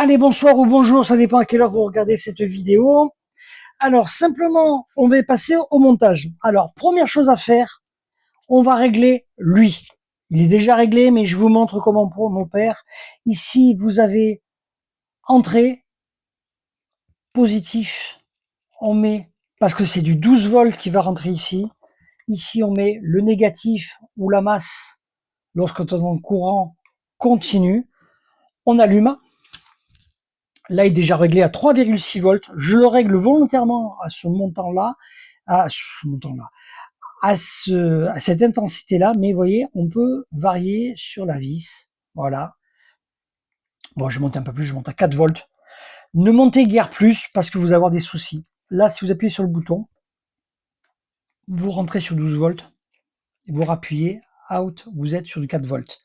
Allez, bonsoir ou bonjour, ça dépend à quelle heure vous regardez cette vidéo. Alors, simplement, on va passer au montage. Alors, première chose à faire, on va régler lui. Il est déjà réglé, mais je vous montre comment on opère. Ici, vous avez entrée, positif, on met, parce que c'est du 12 volts qui va rentrer ici. Ici, on met le négatif ou la masse lorsque ton courant continue. On allume. Là, il est déjà réglé à 3,6 volts. Je le règle volontairement à ce montant-là, à cette intensité-là. Mais vous voyez, on peut varier sur la vis. Voilà. Bon, je monte un peu plus, je monte à 4 volts. Ne montez guère plus parce que vous allez avoir des soucis. Là, si vous appuyez sur le bouton, vous rentrez sur 12 volts. Vous rappuyez, out, vous êtes sur du 4 volts.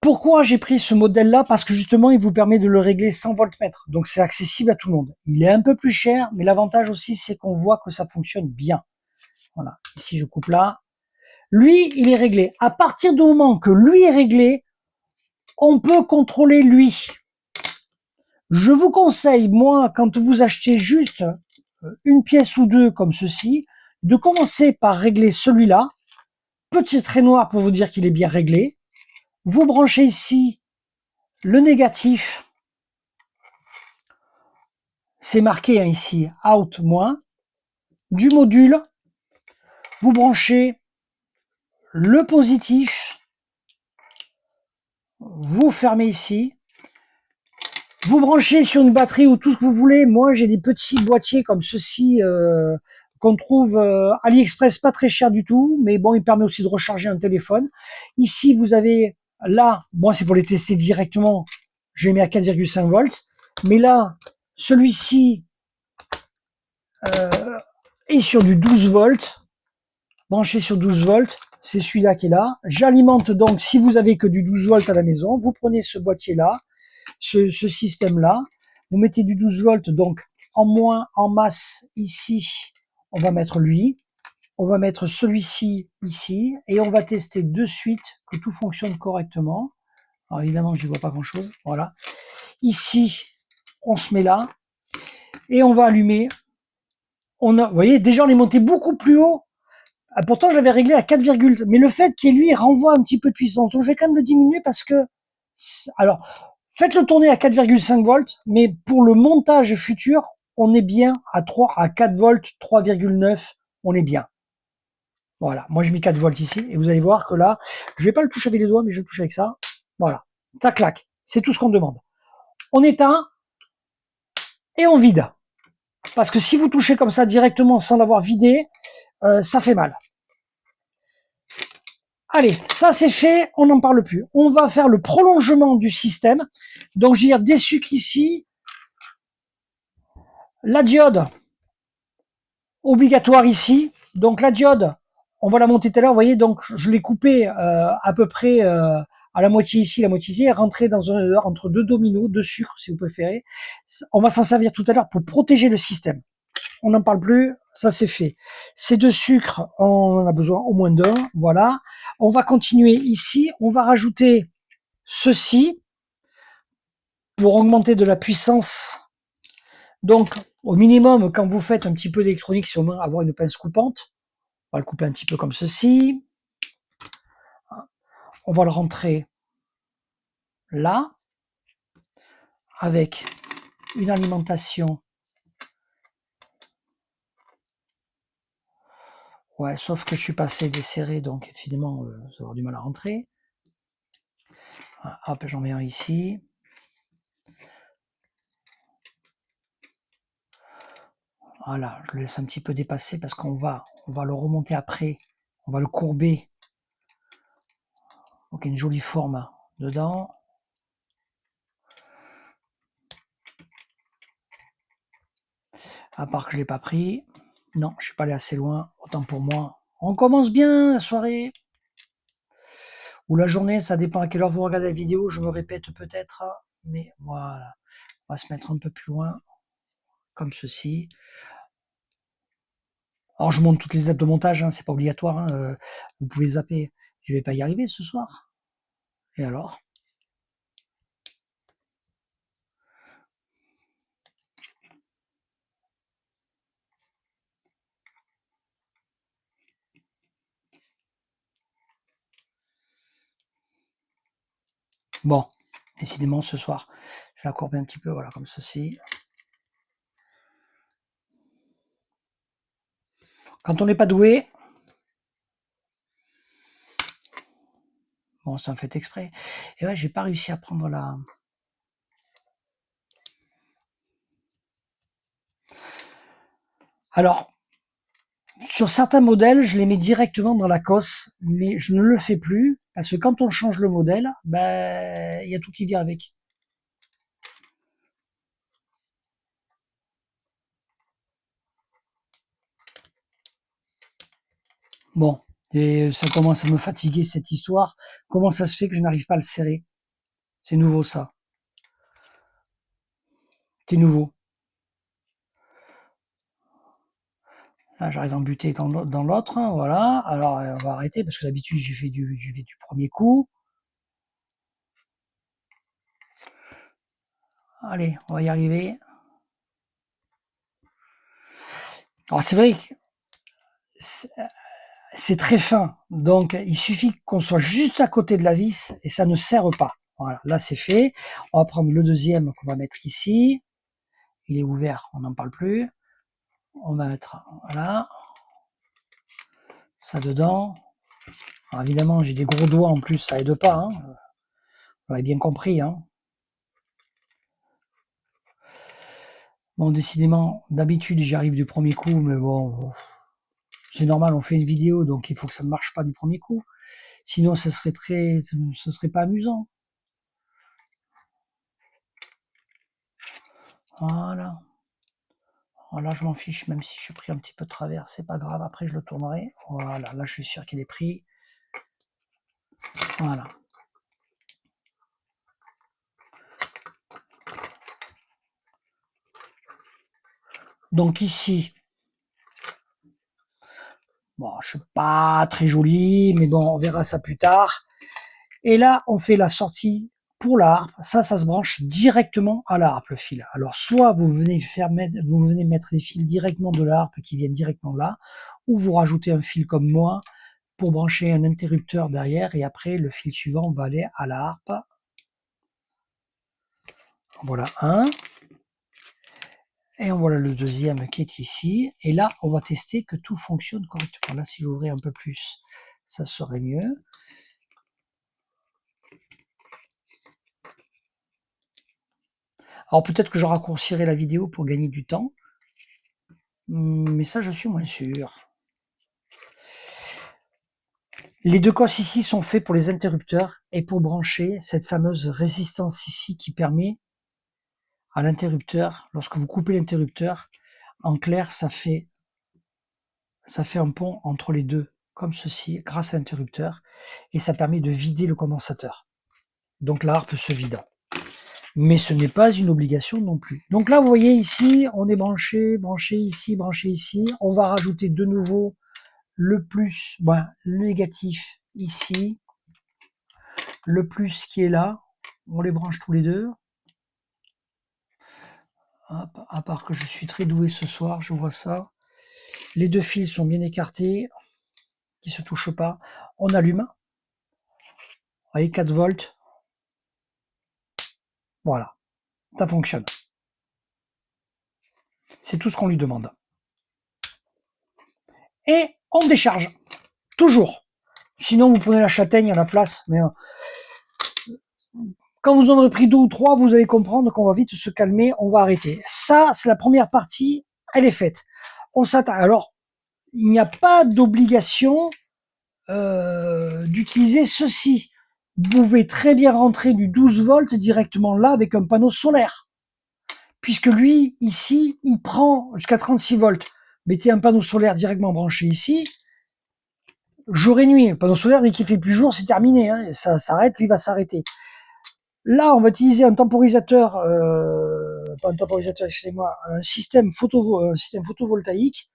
Pourquoi j'ai pris ce modèle-là? Parce que justement, il vous permet de le régler sans voltmètre. Donc, c'est accessible à tout le monde. Il est un peu plus cher, mais l'avantage aussi, c'est qu'on voit que ça fonctionne bien. Voilà. Ici, je coupe là. Lui, il est réglé. À partir du moment que lui est réglé, on peut contrôler lui. Je vous conseille, moi, quand vous achetez juste une pièce ou deux comme ceci, de commencer par régler celui-là. Petit trait noir pour vous dire qu'il est bien réglé. Vous branchez ici le négatif. C'est marqué ici, out moins, du module, vous branchez le positif, vous fermez ici, vous branchez sur une batterie ou tout ce que vous voulez. Moi, j'ai des petits boîtiers comme ceci qu'on trouve AliExpress, pas très cher du tout, mais bon, il permet aussi de recharger un téléphone. Ici, vous avez, là, moi, c'est pour les tester directement, je les mets à 4,5 volts, mais là, celui-ci est sur du 12 volts, branché sur 12 volts, c'est celui-là qui est là. J'alimente donc, si vous avez que du 12 volts à la maison, vous prenez ce boîtier-là, ce système-là, vous mettez du 12 volts, donc en moins, en masse, ici, on va mettre lui, on va mettre celui-ci ici, et on va tester de suite que tout fonctionne correctement. Alors évidemment, je ne vois pas grand-chose, voilà. Ici, on se met là, et on va allumer. Vous voyez, déjà on est monté beaucoup plus haut. Pourtant, j'avais réglé à 4, mais le fait qu'il lui renvoie un petit peu de puissance. Donc, je vais quand même le diminuer parce que, alors, faites-le tourner à 4,5 volts, mais pour le montage futur, on est bien à 3, à 4 volts, 3,9, on est bien. Voilà. Moi, j'ai mis 4 volts ici et vous allez voir que là, je vais pas le toucher avec les doigts, mais je le touche avec ça. Voilà. Ça claque. C'est tout ce qu'on demande. On éteint et on vide. Parce que si vous touchez comme ça directement sans l'avoir vidé, ça fait mal. Allez, ça c'est fait, on n'en parle plus. On va faire le prolongement du système. Donc je vais dire des sucres ici. La diode, obligatoire ici. Donc la diode, on va la monter tout à l'heure, vous voyez, donc je l'ai coupée à peu près à la moitié ici, la moitié ici, et rentrée dans entre deux dominos, deux sucres si vous préférez. On va s'en servir tout à l'heure pour protéger le système. On n'en parle plus, ça c'est fait. Ces deux sucres, on en a besoin au moins d'un, voilà. On va continuer ici, on va rajouter ceci pour augmenter de la puissance. Donc, au minimum, quand vous faites un petit peu d'électronique, c'est au moins avoir une pince coupante. On va le couper un petit peu comme ceci. On va le rentrer là, avec une alimentation. Ouais, sauf que je suis passé desserré, donc finalement, ça va avoir du mal à rentrer. Hop, j'en mets un ici. Voilà, je le laisse un petit peu dépasser parce qu'on va le remonter après. On va le courber. Donc une jolie forme dedans. À part que je l'ai pas pris. Non, je suis pas allé assez loin. Autant pour moi. On commence bien la soirée. Ou la journée, ça dépend à quelle heure vous regardez la vidéo. Je me répète peut-être. Mais voilà. On va se mettre un peu plus loin. Comme ceci. Alors je monte toutes les étapes de montage. Hein, c'est pas obligatoire. Hein, vous pouvez zapper. Je vais pas y arriver ce soir. Et alors? Bon, décidément ce soir, je vais la courber un petit peu, voilà, comme ceci. Quand on n'est pas doué, bon, c'est un fait exprès. Et ouais, j'ai pas réussi à prendre la... Alors, sur certains modèles, je les mets directement dans la cosse, mais je ne le fais plus, parce que quand on change le modèle, ben, il y a tout qui vient avec. Bon, et ça commence à me fatiguer cette histoire. Comment ça se fait que je n'arrive pas à le serrer? C'est nouveau ça. C'est nouveau. Là, j'arrive à en buter dans l'autre, hein, voilà. Alors, on va arrêter parce que d'habitude, j'ai fait du premier coup. Allez, on va y arriver. Alors, c'est vrai que c'est très fin. Donc, il suffit qu'on soit juste à côté de la vis et ça ne serre pas. Voilà, là, c'est fait. On va prendre le deuxième qu'on va mettre ici. Il est ouvert, on n'en parle plus. On va mettre, voilà, ça dedans. Alors, évidemment, j'ai des gros doigts en plus, ça aide pas. Hein. Vous l'avez bien compris. Hein. Bon, décidément, d'habitude, j'y arrive du premier coup, mais bon, c'est normal, on fait une vidéo, donc il faut que ça ne marche pas du premier coup. Sinon, ce serait pas amusant. Voilà. Alors là, je m'en fiche, même si je suis pris un petit peu de travers, c'est pas grave, après je le tournerai. Voilà, là je suis sûr qu'il est pris. Voilà. Donc ici, bon, je suis pas très joli, mais bon, on verra ça plus tard. Et là, on fait la sortie pour la harpe. Ça se branche directement à la harpe, le fil. Alors, soit vous venez mettre les fils directement de la harpe qui viennent directement là, ou vous rajoutez un fil comme moi pour brancher un interrupteur derrière, et après, le fil suivant va aller à la harpe. Voilà un. Et voilà le deuxième qui est ici. Et là, on va tester que tout fonctionne correctement. Là, si j'ouvrais un peu plus, ça serait mieux. Alors peut-être que je raccourcirai la vidéo pour gagner du temps. Mais ça, je suis moins sûr. Les deux cosses ici sont faits pour les interrupteurs et pour brancher cette fameuse résistance ici qui permet à l'interrupteur, lorsque vous coupez l'interrupteur, en clair, ça fait un pont entre les deux, comme ceci, grâce à l'interrupteur, et ça permet de vider le condensateur. Donc la harpe se vide. Mais ce n'est pas une obligation non plus. Donc là, vous voyez ici, on est branché ici, branché ici. On va rajouter de nouveau le plus, le négatif ici, le plus qui est là. On les branche tous les deux. Hop, à part que je suis très doué ce soir, je vois ça. Les deux fils sont bien écartés, qui se touchent pas. On allume. Vous voyez, 4 volts. Voilà, ça fonctionne. C'est tout ce qu'on lui demande. Et on décharge. Toujours. Sinon, vous prenez la châtaigne à la place. Mais quand vous en aurez pris deux ou trois, vous allez comprendre qu'on va vite se calmer, on va arrêter. Ça, c'est la première partie, elle est faite. On s'attaque. Alors, il n'y a pas d'obligation d'utiliser ceci. Vous pouvez très bien rentrer du 12 volts directement là avec un panneau solaire. Puisque lui, ici, il prend jusqu'à 36 volts. Mettez un panneau solaire directement branché ici, jour et nuit. Le panneau solaire, dès qu'il fait plus jour, c'est terminé. Hein. Ça s'arrête, lui va s'arrêter. Là, on va utiliser un temporisateur, pas un temporisateur, excusez-moi, un système photovoltaïque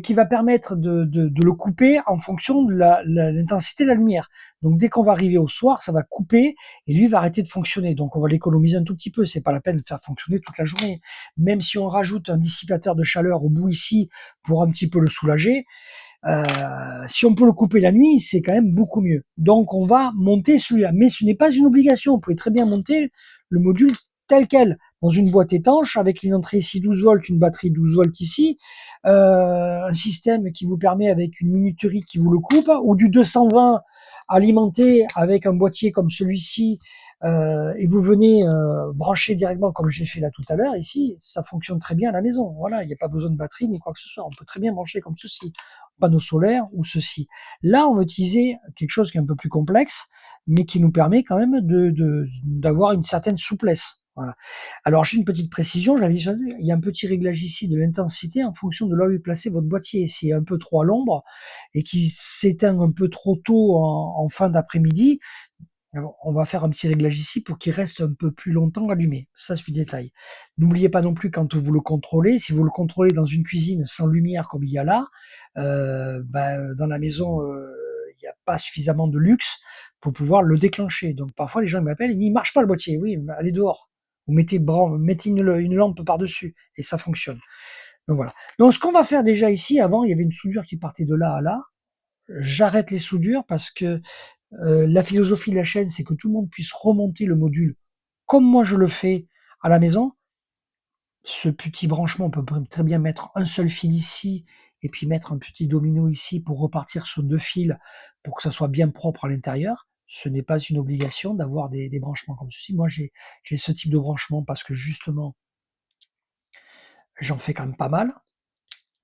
qui va permettre de le couper en fonction de l'intensité de la lumière. Donc dès qu'on va arriver au soir, ça va couper et lui va arrêter de fonctionner. Donc on va l'économiser un tout petit peu. C'est pas la peine de faire fonctionner toute la journée. Même si on rajoute un dissipateur de chaleur au bout ici pour un petit peu le soulager, Si on peut le couper la nuit, c'est quand même beaucoup mieux. Donc on va monter celui-là, mais ce n'est pas une obligation. Vous pouvez très bien monter le module tel quel, dans une boîte étanche, avec une entrée ici 12 volts, une batterie 12 volts ici, un système qui vous permet avec une minuterie qui vous le coupe, ou du 220 alimenté avec un boîtier comme celui-ci, et vous venez brancher directement comme j'ai fait là tout à l'heure ici, ça fonctionne très bien à la maison. Voilà, il n'y a pas besoin de batterie ni quoi que ce soit. On peut très bien brancher comme ceci, panneau solaire ou ceci. Là, on va utiliser quelque chose qui est un peu plus complexe, mais qui nous permet quand même d'avoir une certaine souplesse. Voilà. Alors, j'ai une petite précision, j'avais dit, il y a un petit réglage ici de l'intensité en fonction de là où est placé votre boîtier. S'il est un peu trop à l'ombre et qui s'éteint un peu trop tôt en fin d'après-midi, on va faire un petit réglage ici pour qu'il reste un peu plus longtemps allumé. Ça, c'est du détail. N'oubliez pas non plus quand vous le contrôlez, si vous le contrôlez dans une cuisine sans lumière comme il y a là, dans la maison, il n'y a pas suffisamment de luxe pour pouvoir le déclencher. Donc parfois, les gens m'appellent, ils disent, il marche pas le boîtier. Oui, allez dehors. Vous mettez une lampe par-dessus et ça fonctionne. Donc voilà. Donc ce qu'on va faire déjà ici, avant, il y avait une soudure qui partait de là à là. J'arrête les soudures parce que la philosophie de la chaîne, c'est que tout le monde puisse remonter le module comme moi je le fais à la maison. Ce petit branchement, on peut très bien mettre un seul fil ici et puis mettre un petit domino ici pour repartir sur 2 fils pour que ça soit bien propre à l'intérieur. Ce n'est pas une obligation d'avoir des branchements comme ceci. Moi, j'ai ce type de branchement parce que justement, j'en fais quand même pas mal.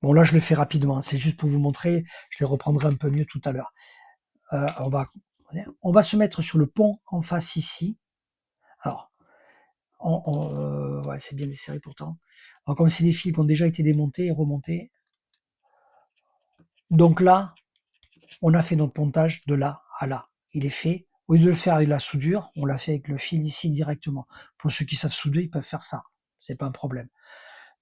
Bon, là, je le fais rapidement. C'est juste pour vous montrer. Je les reprendrai un peu mieux tout à l'heure. On va se mettre sur le pont en face ici. Alors, ouais, c'est bien desserré pourtant. Alors, comme c'est des fils qui ont déjà été démontés et remontés, donc là, on a fait notre pontage de là à là. Il est fait. Au lieu de le faire avec la soudure, on l'a fait avec le fil ici directement. Pour ceux qui savent souder, ils peuvent faire ça. C'est pas un problème.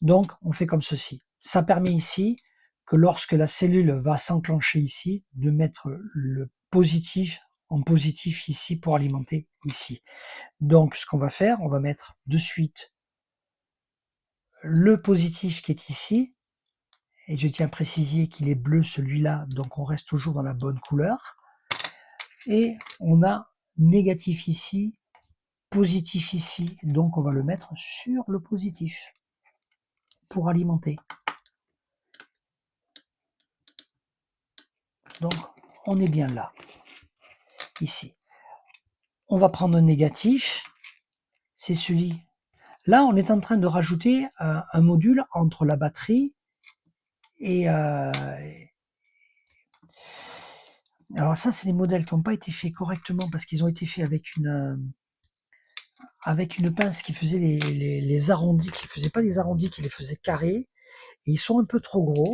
Donc, on fait comme ceci. Ça permet ici que lorsque la cellule va s'enclencher ici, de mettre le positif en positif ici pour alimenter ici. Donc, ce qu'on va faire, on va mettre de suite le positif qui est ici, et je tiens à préciser qu'il est bleu celui-là, donc on reste toujours dans la bonne couleur. Et on a négatif ici, positif ici, donc on va le mettre sur le positif pour alimenter. Donc on est bien là, ici. On va prendre un négatif, c'est celui. Là, on est en train de rajouter un module entre la batterie et... alors ça, c'est des modèles qui n'ont pas été faits correctement parce qu'ils ont été faits avec une pince qui faisait les arrondis, qui faisait pas les arrondis, qui les faisait carrés. Et ils sont un peu trop gros.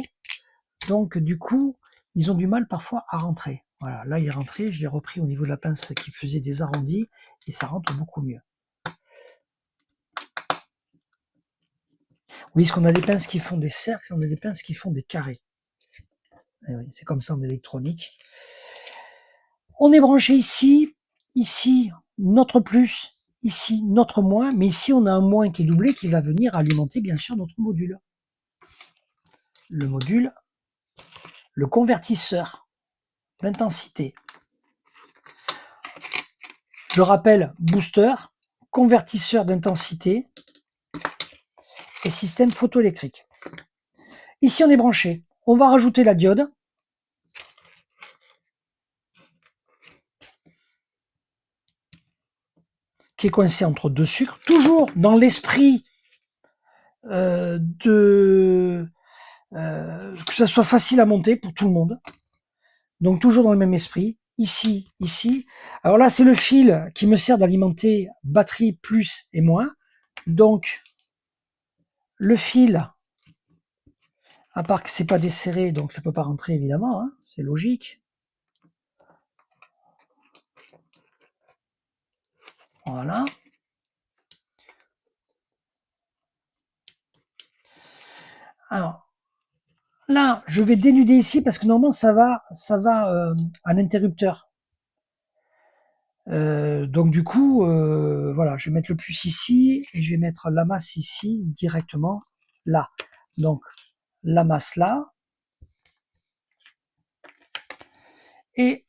Donc du coup, ils ont du mal parfois à rentrer. Voilà, là il est rentré, je l'ai repris au niveau de la pince qui faisait des arrondis et ça rentre beaucoup mieux. Oui, parce qu'on a des pinces qui font des cercles, on a des pinces qui font des carrés. Et oui, c'est comme ça en électronique. On est branché ici notre plus, ici notre moins, mais ici on a un moins qui est doublé qui va venir alimenter bien sûr notre module. Le module, le convertisseur d'intensité. Je rappelle, booster, convertisseur d'intensité et système photoélectrique. Ici, on est branché. On va rajouter la diode. Qui est coincée entre 2 sucres. Toujours dans l'esprit que ça soit facile à monter pour tout le monde. Donc, toujours dans le même esprit. Ici, ici. Alors là, c'est le fil qui me sert d'alimenter batterie plus et moins. Donc, le fil, à part que c'est pas desserré, donc ça peut pas rentrer évidemment, hein, c'est logique. Voilà. Alors, là, je vais dénuder ici parce que normalement ça va à l'interrupteur. Donc du coup, voilà, je vais mettre le plus ici et je vais mettre la masse ici directement là. Donc la masse là. Et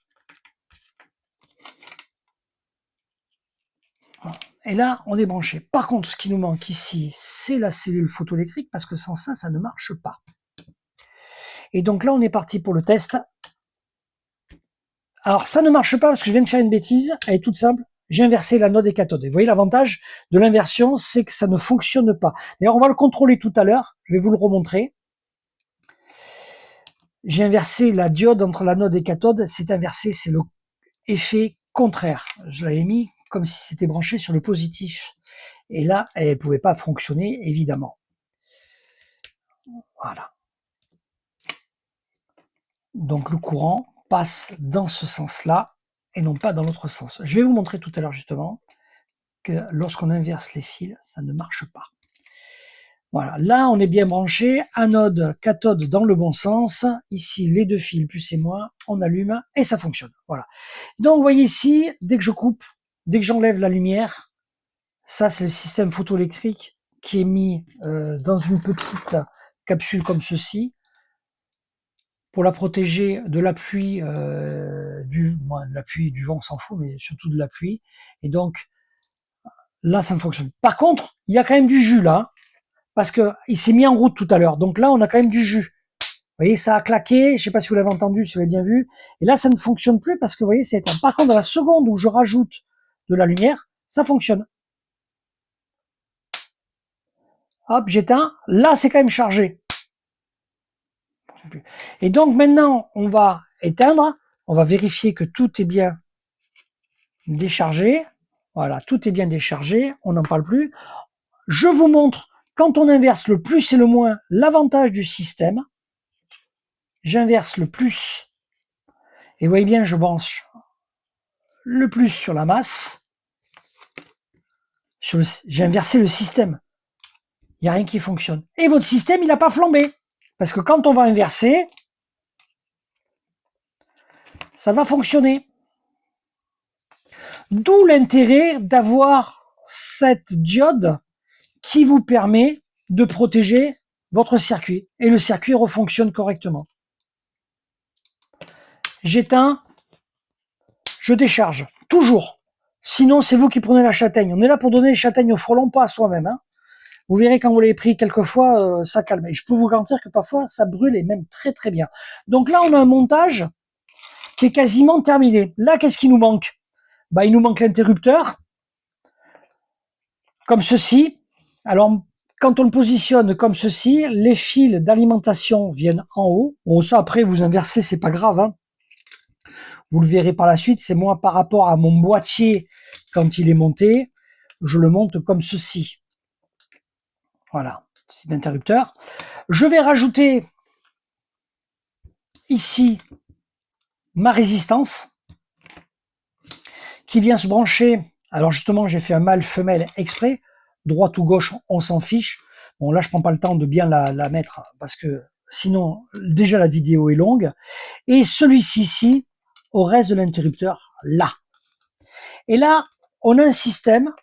là, on est branché. Par contre, ce qui nous manque ici, c'est la cellule photoélectrique, parce que sans ça, ça ne marche pas. Et donc là, on est parti pour le test. Alors, ça ne marche pas parce que je viens de faire une bêtise. Elle est toute simple. J'ai inversé l'anode et cathode. Et vous voyez, l'avantage de l'inversion, c'est que ça ne fonctionne pas. D'ailleurs, on va le contrôler tout à l'heure. Je vais vous le remontrer. J'ai inversé la diode entre l'anode et cathode. C'est inversé, c'est le effet contraire. Je l'avais mis comme si c'était branché sur le positif. Et là, elle ne pouvait pas fonctionner, évidemment. Voilà. Donc le courant passe dans ce sens-là et non pas dans l'autre sens. Je vais vous montrer tout à l'heure justement que lorsqu'on inverse les fils, ça ne marche pas. Voilà, là on est bien branché, anode, cathode dans le bon sens. Ici les deux fils plus et moins, on allume et ça fonctionne. Voilà. Donc vous voyez ici, dès que je coupe, dès que j'enlève la lumière, ça c'est le système photoélectrique qui est mis dans une petite capsule comme ceci, pour la protéger de la pluie, de la pluie, du vent, on s'en fout, mais surtout de la pluie. Et donc, là, ça ne fonctionne. Par contre, il y a quand même du jus là, parce que il s'est mis en route tout à l'heure. Donc là, on a quand même du jus. Vous voyez, ça a claqué. Je sais pas si vous l'avez entendu, si vous l'avez bien vu. Et là, ça ne fonctionne plus parce que vous voyez, c'est éteint. Par contre, dans la seconde où je rajoute de la lumière, ça fonctionne. Hop, j'éteins. Là, c'est quand même chargé. Et donc maintenant, on va éteindre. On va vérifier que tout est bien déchargé. Voilà, tout est bien déchargé, on n'en parle plus. Je vous montre, quand on inverse le plus et le moins, l'avantage du système. J'inverse le plus, et vous voyez bien, je branche le plus sur la masse. J'ai inversé le système. Il n'y a rien qui fonctionne. Et votre système, il n'a pas flambé. Parce que quand on va inverser, ça va fonctionner. D'où l'intérêt d'avoir cette diode qui vous permet de protéger votre circuit. Et le circuit refonctionne correctement. J'éteins, je décharge, toujours. Sinon, c'est vous qui prenez la châtaigne. On est là pour donner les châtaignes au frelon, pas à soi-même. Hein. Vous verrez quand vous l'avez pris quelques fois, ça calme. Et je peux vous garantir que parfois, ça brûle et même très très bien. Donc là, on a un montage qui est quasiment terminé. Là, qu'est-ce qui nous manque? Bah, il nous manque l'interrupteur, comme ceci. Alors, quand on le positionne comme ceci, les fils d'alimentation viennent en haut. Bon, ça, après, vous inversez, c'est pas grave. Hein. Vous le verrez par la suite, c'est moi par rapport à mon boîtier quand il est monté, je le monte comme ceci. Voilà, c'est l'interrupteur. Je vais rajouter ici ma résistance qui vient se brancher. Alors justement, j'ai fait un mâle-femelle exprès. Droite ou gauche, on s'en fiche. Bon, là, je prends pas le temps de bien la mettre parce que sinon, déjà la vidéo est longue. Et celui-ci ici, au reste de l'interrupteur, là. Et là, on a un système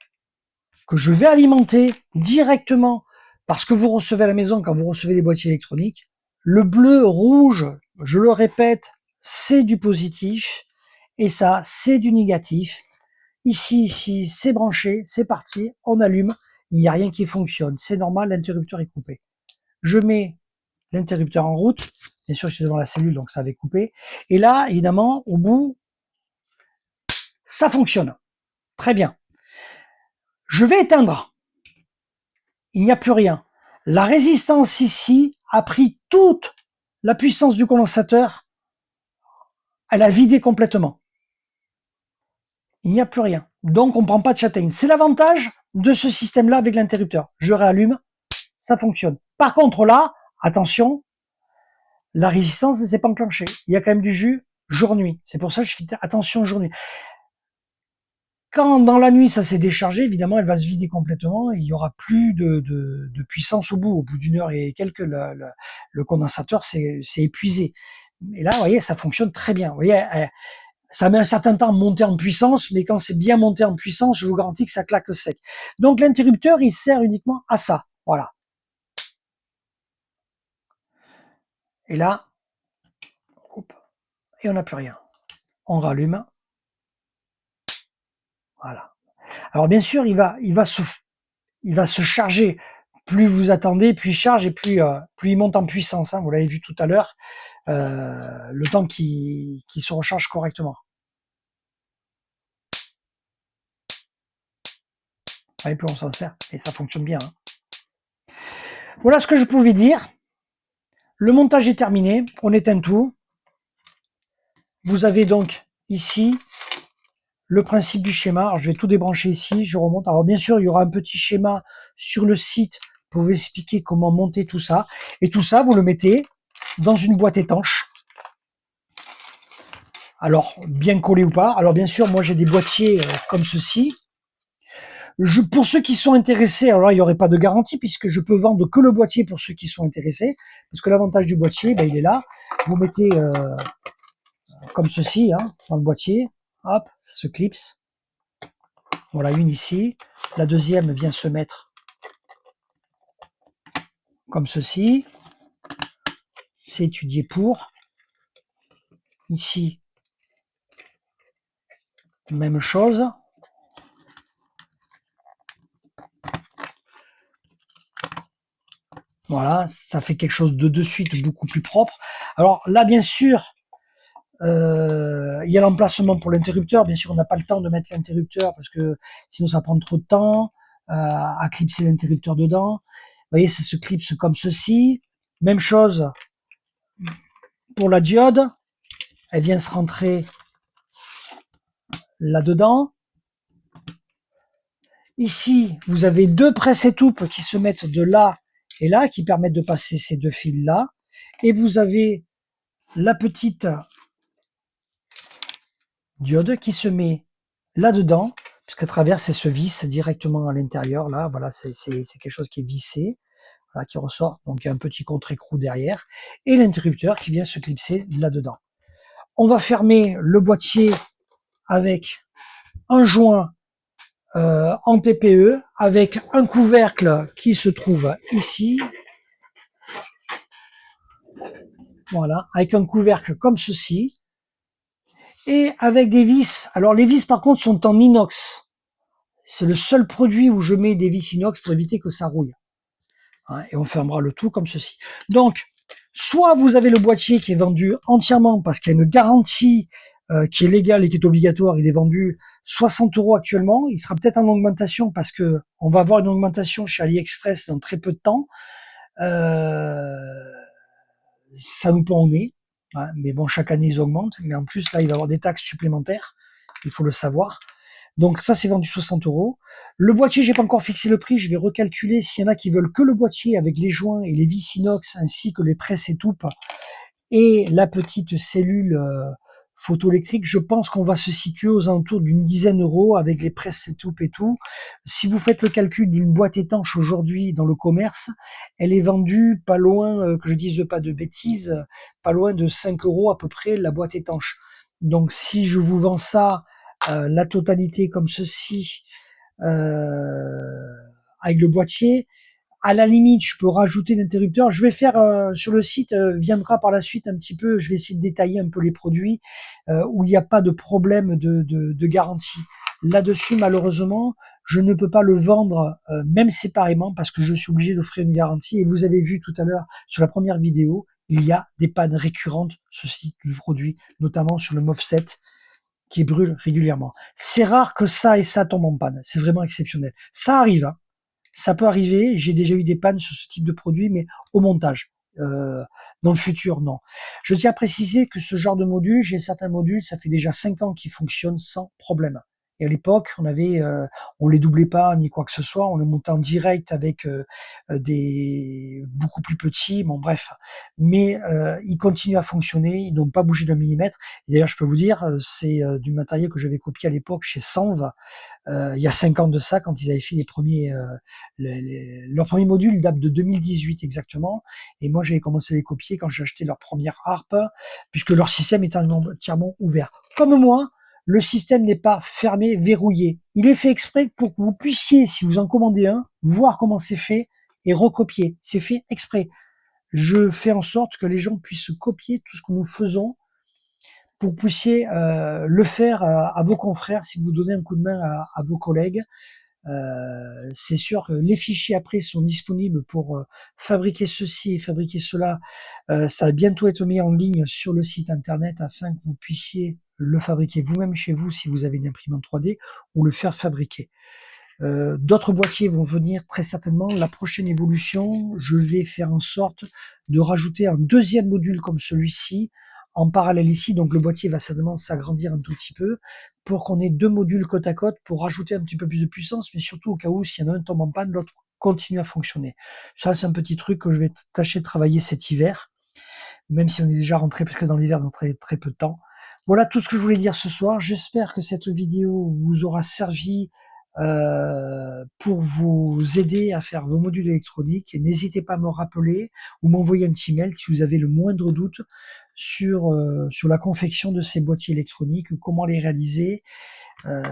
que je vais alimenter directement parce que vous recevez à la maison quand vous recevez des boîtiers électroniques. Le bleu, rouge, je le répète, c'est du positif et ça, c'est du négatif. Ici, c'est branché, c'est parti, on allume, il n'y a rien qui fonctionne. C'est normal, l'interrupteur est coupé. Je mets l'interrupteur en route. Bien sûr, je suis devant la cellule, donc ça avait coupé. Et là, évidemment, au bout, ça fonctionne. Très bien. Je vais éteindre. Il n'y a plus rien. La résistance ici a pris toute la puissance du condensateur. Elle a vidé complètement. Il n'y a plus rien. Donc, on ne prend pas de châtaigne. C'est l'avantage de ce système-là avec l'interrupteur. Je réallume, ça fonctionne. Par contre, là, attention, la résistance ne s'est pas enclenchée. Il y a quand même du jus jour-nuit. C'est pour ça que je fais attention jour-nuit. Quand dans la nuit ça s'est déchargé, évidemment, elle va se vider complètement et il y aura plus de puissance au bout. Au bout d'une heure et quelques, le condensateur s'est épuisé. Et là, vous voyez, ça fonctionne très bien. Vous voyez, ça met un certain temps à monter en puissance, mais quand c'est bien monté en puissance, je vous garantis que ça claque sec. Donc l'interrupteur, il sert uniquement à ça. Voilà. Et là, et on n'a plus rien. On rallume. Voilà. Alors bien sûr, il va se charger. Plus vous attendez, plus il charge et plus il monte en puissance. Hein. Vous l'avez vu tout à l'heure, le temps qu'il se recharge correctement. Et plus on s'en sert, et ça fonctionne bien. Hein. Voilà ce que je pouvais dire. Le montage est terminé. On éteint tout. Vous avez donc ici le principe du schéma. Alors, je vais tout débrancher ici. Je remonte. Alors bien sûr, il y aura un petit schéma sur le site pour vous expliquer comment monter tout ça. Et tout ça, vous le mettez dans une boîte étanche. Alors, bien collé ou pas. Alors bien sûr, moi j'ai des boîtiers comme ceci. Pour ceux qui sont intéressés, alors là, il n'y aurait pas de garantie puisque je peux vendre que le boîtier pour ceux qui sont intéressés. Parce que l'avantage du boîtier, ben, il est là. Vous mettez comme ceci hein, dans le boîtier. Hop, ça se clipse. Voilà une ici. La deuxième vient se mettre comme ceci. C'est étudié pour. Ici, même chose. Voilà, ça fait quelque chose de suite beaucoup plus propre. Alors là, bien sûr, il y a l'emplacement pour l'interrupteur. Bien sûr, on n'a pas le temps de mettre l'interrupteur parce que sinon ça prend trop de temps à clipser l'interrupteur dedans. Vous voyez, ça se clipse comme ceci. Même chose pour la diode. Elle vient se rentrer là-dedans. Ici, vous avez deux presses étoupes qui se mettent de là et là, qui permettent de passer ces deux fils-là. Et vous avez la petite diode qui se met là-dedans, puisqu'à travers, c'est se visse directement à l'intérieur. Là, voilà, c'est quelque chose qui est vissé, voilà, qui ressort. Donc, il y a un petit contre-écrou derrière. Et l'interrupteur qui vient se clipser là-dedans. On va fermer le boîtier avec un joint en TPE avec un couvercle qui se trouve ici. Voilà, avec un couvercle comme ceci. Et avec des vis. Alors les vis par contre sont en inox. C'est le seul produit où je mets des vis inox pour éviter que ça rouille. Hein, et on fermera le tout comme ceci. Donc, soit vous avez le boîtier qui est vendu entièrement parce qu'il y a une garantie qui est légale et qui est obligatoire. Il est vendu 60 € actuellement. Il sera peut-être en augmentation parce que on va avoir une augmentation chez AliExpress dans très peu de temps. Ça nous pend au nez. Hein, mais bon, chaque année, ils augmentent. Mais en plus, là, il va y avoir des taxes supplémentaires. Il faut le savoir. Donc ça, c'est vendu 60 €. Le boîtier, j'ai pas encore fixé le prix. Je vais recalculer s'il y en a qui veulent que le boîtier avec les joints et les vis inox, ainsi que les presses étoupes et la petite cellule photoélectrique. Je pense qu'on va se situer aux alentours d'une dizaine d'euros avec les presses étoupes et tout. Si vous faites le calcul d'une boîte étanche aujourd'hui dans le commerce, elle est vendue pas loin, que je dise pas de bêtises, pas loin de 5 € à peu près la boîte étanche. Donc si je vous vends ça, la totalité comme ceci, avec le boîtier, à la limite, je peux rajouter l'interrupteur. Je vais faire sur le site, viendra par la suite un petit peu, je vais essayer de détailler un peu les produits où il n'y a pas de problème de garantie. Là-dessus, malheureusement, je ne peux pas le vendre même séparément parce que je suis obligé d'offrir une garantie. Et vous avez vu tout à l'heure sur la première vidéo, il y a des pannes récurrentes sur ce type de produit, notamment sur le MOV7 qui brûle régulièrement. C'est rare que ça et ça tombent en panne. C'est vraiment exceptionnel. Ça arrive, hein. Ça peut arriver, j'ai déjà eu des pannes sur ce type de produit, mais au montage. Dans le futur, non. Je tiens à préciser que ce genre de module, j'ai certains modules, ça fait déjà 5 ans qu'ils fonctionnent sans problème. Et à l'époque, on les doublait pas ni quoi que ce soit, on les montait en direct avec des beaucoup plus petits, bon bref. Mais ils continuent à fonctionner, ils n'ont pas bougé d'un millimètre. Et d'ailleurs, je peux vous dire, c'est du matériel que j'avais copié à l'époque chez Sanv, il y a 5 ans de ça, quand ils avaient fait les premiers, leur premier module date de 2018 exactement, et moi j'avais commencé à les copier quand j'ai acheté leur première harpe, puisque leur système est entièrement ouvert. Comme moi, le système n'est pas fermé, verrouillé. Il est fait exprès pour que vous puissiez, si vous en commandez un, voir comment c'est fait et recopier. C'est fait exprès. Je fais en sorte que les gens puissent copier tout ce que nous faisons pour que vous puissiez le faire à vos confrères, si vous donnez un coup de main à vos collègues. C'est sûr que les fichiers après sont disponibles pour fabriquer ceci et fabriquer cela. Ça va bientôt être mis en ligne sur le site internet afin que vous puissiez le fabriquer vous-même chez vous si vous avez une imprimante 3D ou le faire fabriquer. D'autres boîtiers vont venir très certainement. La prochaine évolution, je vais faire en sorte de rajouter un deuxième module comme celui-ci en parallèle ici. Donc le boîtier va certainement s'agrandir un tout petit peu pour qu'on ait deux modules côte à côte pour rajouter un petit peu plus de puissance, mais surtout au cas où s'il y en a un tombe en panne, l'autre continue à fonctionner. Ça, c'est un petit truc que je vais tâcher de travailler cet hiver, même si on est déjà rentré presque dans l'hiver dans très, très peu de temps. Voilà tout ce que je voulais dire ce soir. J'espère que cette vidéo vous aura servi pour vous aider à faire vos modules électroniques. Et n'hésitez pas à me rappeler ou m'envoyer un petit mail si vous avez le moindre doute sur la confection de ces boîtiers électroniques, comment les réaliser. Euh,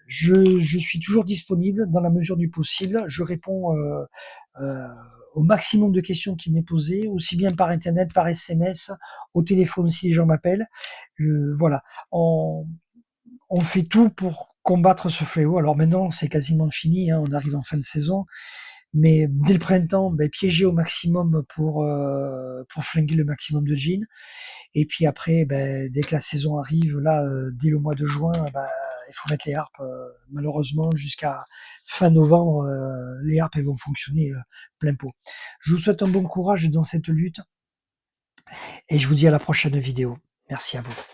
je suis toujours disponible dans la mesure du possible. Je réponds euh, au maximum de questions qui m'est posées, aussi bien par internet, par SMS, au téléphone si les gens m'appellent. Voilà, on fait tout pour combattre ce fléau. Alors maintenant, c'est quasiment fini, hein, on arrive en fin de saison, mais dès le printemps, piéger au maximum pour flinguer le maximum de jeans. Et puis après, dès que la saison arrive, là, dès le mois de juin, il faut mettre les harpes. Malheureusement, jusqu'à fin novembre, les harpes elles vont fonctionner plein pot. Je vous souhaite un bon courage dans cette lutte et je vous dis à la prochaine vidéo. Merci à vous.